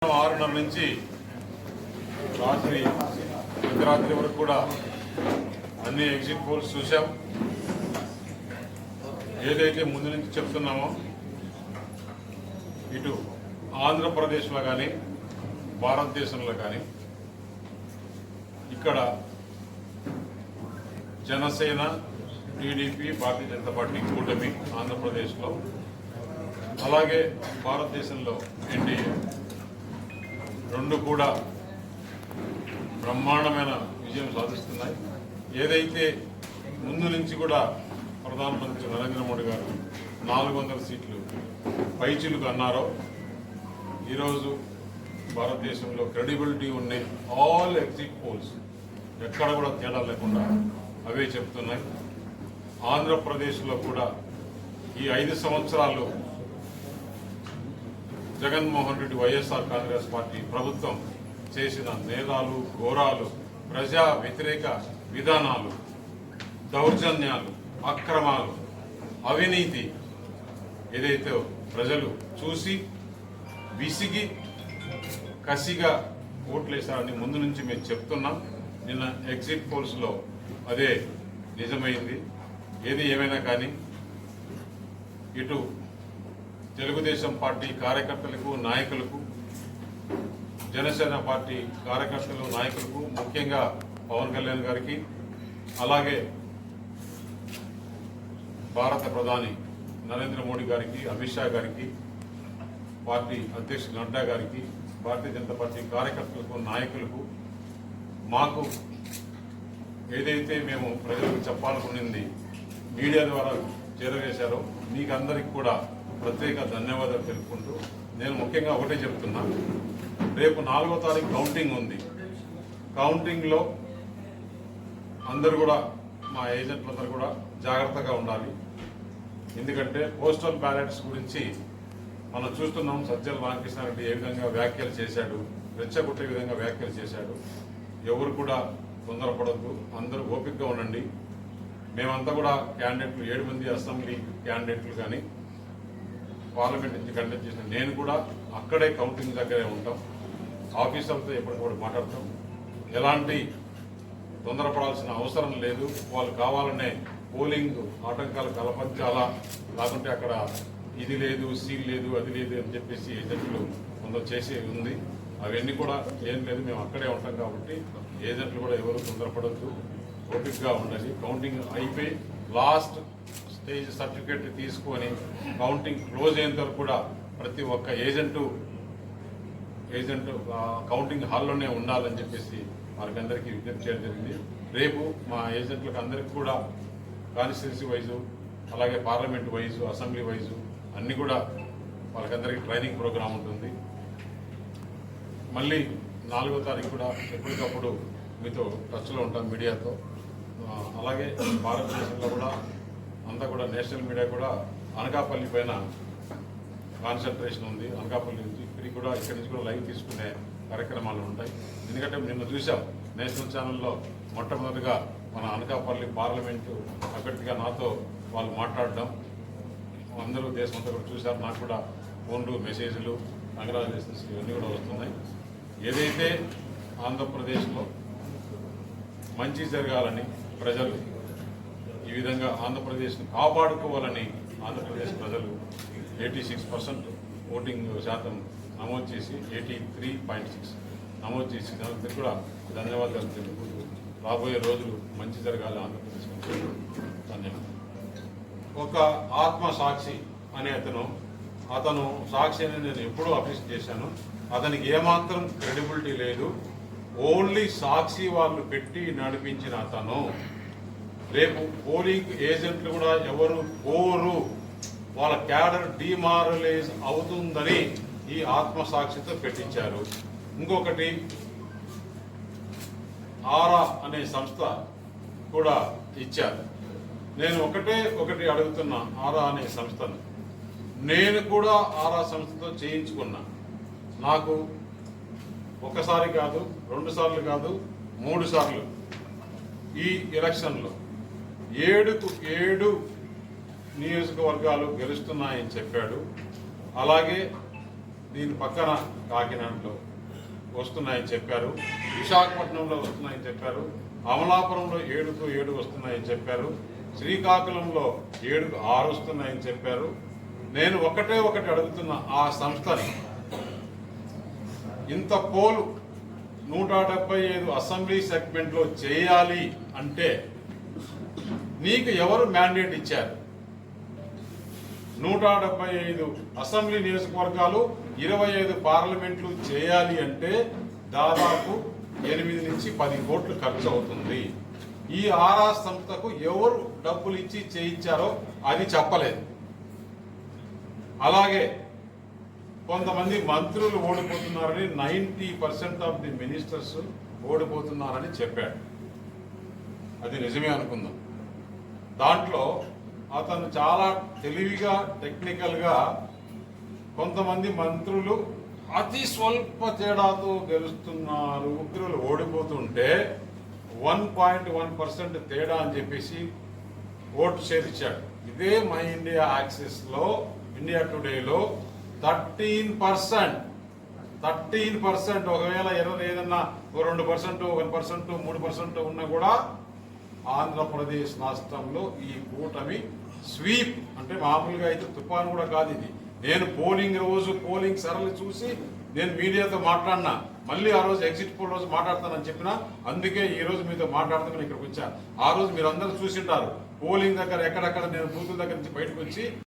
6:30 నుంచి అర్ధరాత్రి వరకు కూడా అన్ని ఎగ్జిట్ పోల్స్ చూసాం. ఏదైతే ముందు నుంచి చెప్తున్నామో ఇటు ఆంధ్రప్రదేశ్లో కానీ భారతదేశంలో కానీ ఇక్కడ జనసేన, టీడీపీ, భారతీయ జనతా పార్టీ కూటమి ఆంధ్రప్రదేశ్లో, అలాగే భారతదేశంలో ఎన్డీఏ రెండు కూడా బ్రహ్మాండమైన విజయం సాధిస్తున్నాయి. ఏదైతే ముందు నుంచి కూడా ప్రధానమంత్రి నరేంద్ర మోడీ గారు 400 సీట్లు పైచిలుకు అన్నారో, ఈరోజు భారతదేశంలో క్రెడిబిలిటీ ఉన్నాయి ఆల్ ఎగ్జిట్ పోల్స్ ఎక్కడ కూడా తేడా లేకుండా అవే చెప్తున్నాయి. ఆంధ్రప్రదేశ్లో కూడా ఈ 5 సంవత్సరాలు జగన్మోహన్ రెడ్డి వైఎస్ఆర్ కాంగ్రెస్ పార్టీ ప్రభుత్వం చేసిన నేరాలు, ఘోరాలు, ప్రజా వ్యతిరేక విధానాలు, దౌర్జన్యాలు, అక్రమాలు, అవినీతి ఏదైతే ప్రజలు చూసి విసిగి కసిగా ఓట్లేశారని ముందు నుంచి మేము చెప్తున్నాం. నిన్న ఎగ్జిట్ పోల్స్లో అదే నిజమైంది. ఏది ఏమైనా కానీ ఇటు తెలుగుదేశం పార్టీ కార్యకర్తలకు, నాయకులకు, జనసేన పార్టీ కార్యకర్తలు, నాయకులకు, ముఖ్యంగా పవన్ కళ్యాణ్ గారికి, అలాగే భారత ప్రధాని నరేంద్ర మోడీ గారికి, అమిత్ షా గారికి, పార్టీ అధ్యక్షుడు నడ్డా గారికి, భారతీయ జనతా పార్టీ కార్యకర్తలకు, నాయకులకు, మాకు ఏదైతే మేము ప్రజలకు చెప్పాలనుకున్నది మీడియా ద్వారా చేరవేశారో మీకు అందరికి కూడా ప్రత్యేక ధన్యవాదాలు తెలుపుకుంటూ నేను ముఖ్యంగా ఒకటే చెప్తున్నా, రేపు 4వ తారీఖు కౌంటింగ్ ఉంది. కౌంటింగ్లో అందరూ కూడా మా ఏజెంట్లందరూ కూడా జాగ్రత్తగా ఉండాలి. ఎందుకంటే పోస్టల్ బ్యాలెట్స్ గురించి మనం చూస్తున్నాం. సజ్జల రామకృష్ణారెడ్డి ఏ విధంగా వ్యాఖ్యలు చేశాడు, రెచ్చగొట్టే విధంగా వ్యాఖ్యలు చేశాడు. ఎవరు కూడా తొందరపడద్దు, అందరూ ఓపికగా ఉండండి. మేమంతా కూడా క్యాండిడేట్లు 7 మంది అసెంబ్లీ క్యాండిడేట్లు కానీ పార్లమెంట్ నుంచి కండక్ట్ చేసిన నేను కూడా అక్కడే కౌంటింగ్ దగ్గరే ఉంటాం. ఆఫీసర్లతో ఎప్పటికప్పుడు మాట్లాడతాం. ఎలాంటి తొందరపడాల్సిన అవసరం లేదు. వాళ్ళు కావాలనే పోలింగ్ ఆటంకాలు కల్పించాలా, లేకుంటే అక్కడ ఇది లేదు, సీల్ లేదు, అది లేదు అని చెప్పేసి ఏజెంట్లు కొందరు చేసేది ఉంది. అవన్నీ కూడా ఏం లేదు, మేము అక్కడే ఉంటాం కాబట్టి ఏజెంట్లు కూడా ఎవరు తొందరపడద్దు, ఓపికగా ఉండాలి. కౌంటింగ్ అయిపోయి లాస్ట్ స్టేజ్ సర్టిఫికేట్ తీసుకొని కౌంటింగ్ క్లోజ్ అయిన వరకు కూడా ప్రతి ఒక్క ఏజెంట్ కౌంటింగ్ హాల్లోనే ఉండాలని చెప్పేసి వారికి అందరికీ విజ్ఞప్తి చేయడం జరిగింది. రేపు మా ఏజెంట్లకు అందరికీ కూడా కాన్స్టిట్యున్సీ వైజు, అలాగే పార్లమెంట్ వైజు, అసెంబ్లీ వైజు అన్నీ కూడా వాళ్ళకందరికీ ట్రైనింగ్ ప్రోగ్రాం ఉంటుంది. మళ్ళీ 4వ తారీఖు కూడా ఎప్పటికప్పుడు మీతో టచ్లో ఉంటాం మీడియాతో. అలాగే భారతదేశంలో కూడా అంతా కూడా నేషనల్ మీడియా కూడా అనకాపల్లి పైన కాన్సన్ట్రేషన్ ఉంది. అనకాపల్లి నుంచి ఇక్కడి నుంచి కూడా లైవ్ తీసుకునే కార్యక్రమాలు ఉంటాయి. ఎందుకంటే నిన్న చూసాం నేషనల్ ఛానల్లో మొట్టమొదటిగా మన అనకాపల్లి పార్లమెంటు అభ్యర్థిగా నాతో వాళ్ళు మాట్లాడడం అందరూ దేశమంతా కూడా చూశారు. నాకు కూడా ఫోన్లు, మెసేజ్లు, కంగ్రాచులేషన్స్ ఇవన్నీ కూడా వస్తున్నాయి. ఏదైతే ఆంధ్రప్రదేశ్లో మంచి జరగాలని ప్రజలు ఈ విధంగా ఆంధ్రప్రదేశ్ను కాపాడుకోవాలని ఆంధ్రప్రదేశ్ ప్రజలు 86% ఓటింగ్ శాతం నమోదు చేసి 83.6 నమోదు చేసి దానికి కూడా ధన్యవాదాలు తెలుపుకుంటూ రాబోయే రోజులు మంచి జరగాలి ఆంధ్రప్రదేశ్. ధన్యవాదాలు. ఒక ఆత్మ సాక్షి అనే అతను సాక్షి అని నేను ఎప్పుడూ అప్రిషియేట్ చేశాను. అతనికి ఏమాత్రం క్రెడిబిలిటీ లేదు. ఓన్లీ సాక్షి వాళ్ళు పెట్టి నడిపించిన అతను రేపు పోలింగ్ ఏజెంట్లు కూడా ఎవరు పోరు, వాళ్ళ క్యాడర్ డిమారలైజ్ అవుతుందని ఈ ఆత్మసాక్షితో పెట్టించారు. ఇంకొకటి ఆరా అనే సంస్థ కూడా ఇచ్చారు. నేను ఒకటి అడుగుతున్నా ఆరా అనే సంస్థను. నేను కూడా ఆరా సంస్థతో చేయించుకున్నా. నాకు ఒకసారి కాదు, 2 సార్లు కాదు, 3 సార్లు ఈ ఎలక్షన్లో 7కు 7 నియోజకవర్గాలు గెలుస్తున్నాయని చెప్పాడు. అలాగే దీని పక్కన కాకినాడలో వస్తున్నాయని చెప్పారు, విశాఖపట్నంలో వస్తున్నాయని చెప్పారు, అమలాపురంలో 7కు 7 వస్తున్నాయని చెప్పారు, శ్రీకాకుళంలో 7కు 6 వస్తున్నాయని చెప్పారు. నేను ఒకటి అడుగుతున్న ఆ సంస్థని, ఇంత పోలు 175 అసెంబ్లీ సెగ్మెంట్లో చేయాలి అంటే నీకు ఎవరు మ్యాండేట్ ఇచ్చారు? 175 అసెంబ్లీ నియోజకవర్గాలు, 25 పార్లమెంట్లు చేయాలి అంటే దాదాపు 8 నుంచి 10 కోట్లు ఖర్చు అవుతుంది. ఈ ఆరా సంస్థకు ఎవరు డబ్బులు ఇచ్చి చేయించారో అది చెప్పలేదు. అలాగే కొంతమంది మంత్రులు ఓడిపోతున్నారని, 90% ఆఫ్ ది మినిస్టర్స్ ఓడిపోతున్నారని చెప్పాడు. అది నిజమే అనుకుందాం. దాంట్లో అతను చాలా తెలివిగా, టెక్నికల్గా కొంతమంది మంత్రులు అతి స్వల్ప తేడాతో గెలుస్తున్నారు, మంత్రులు ఓడిపోతుంటే 1.1% తేడా అని చెప్పేసి ఓటు షేర్ ఇచ్చాడు. ఇదే మై ఇండియా యాక్సెస్లో, ఇండియా టుడేలో 13%. ఒకవేళ ఏదన్నా 2%, 1%, 3% ఉన్నా కూడా ఆంధ్రప్రదేశ్ రాష్ట్రంలో ఈ కూటమి స్వీప్, అంటే మామూలుగా అయితే తుఫాను కూడా కాదు ఇది. నేను పోలింగ్ సరళి చూసి నేను మీడియాతో మాట్లాడినా, మళ్ళీ ఆ రోజు ఎగ్జిట్ పోల్ రోజు మాట్లాడతానని చెప్పినా, అందుకే ఈ రోజు మీతో మాట్లాడుతామని ఇక్కడికి వచ్చా. ఆ రోజు మీరు అందరూ చూసింటారు పోలింగ్ దగ్గర ఎక్కడెక్కడ నేను బూతుల దగ్గర నుంచి బయటకు వచ్చి